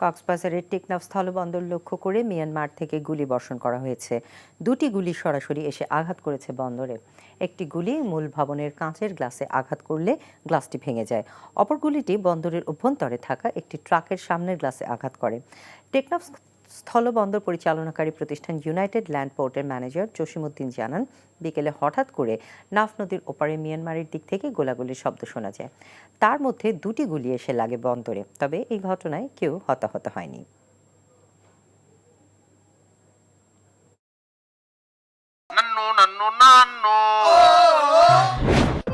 কক্সবাজারের টেকনাফ স্থলবন্দর লক্ষ্য করে মিয়ানমার থেকে গুলি বর্ষণ করা হয়েছে। দুটি গুলি সরাসরি এসে আঘাত করেছে বন্দরে। একটি গুলি মূল ভবনের কাঁচের গ্লাসে আঘাত করলে গ্লাসটি ভেঙে যায়। অপর গুলিটি বন্দরের অভ্যন্তরে থাকা একটি ট্রাকের সামনের গ্লাসে আঘাত করে। টেকনাফ স্থলবন্দর পরিচালনাকারী প্রতিষ্ঠান ইউনাইটেড ল্যান্ড পোর্টের ম্যানেজার জসিমউদ্দিন জানান, বিকেলে হঠাৎ করে নাফ নদীর ওপারে মিয়ানমারের দিক থেকে গোলাগুলির শব্দ শোনা যায়। তার মধ্যে দুটি গুলি এসে লাগে বন্দরে, তবে এই ঘটনায় কেউ হতাহত হয়নি।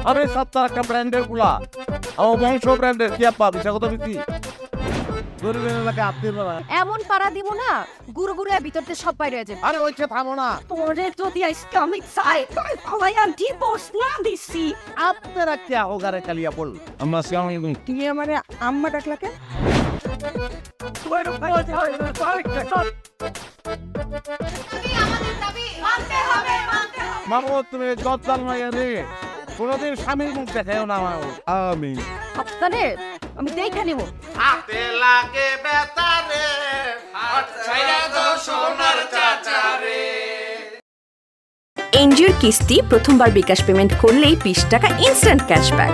আরে সপ্তাহ একটা ব্র্যান্ডের গুলা আমার বংশ ব্র্যান্ডের কি আপা বিচার কত বিক্রি এমন পাড়া দিব না গুরু গুরু ভিতরতে সব বাইরে যাবে। আরে ওইছে থামো না, তোরে যদি ইসলামিক সাইড সবাই আমি ডিভোর্স না দিছি। আপনারা কি হোগারে চালিয়া পড়ল আমরা সিয়ামি তুমি আমারে আম্মা ডাকলাকে মামো তুমি গদ্দাল মাইয়া রে কোনদিন স্বামীর মুখ দেখাও না আমার। আমি আপনারে আমি দেখে নিব। হাতে লাগে বেতারে হাত ছাইরা দাও সোনার চাচারে। এনজিওর কিস্তি প্রথমবার বিকাশ পেমেন্ট করলেই 20 টাকা ইনস্ট্যান্ট ক্যাশব্যাক।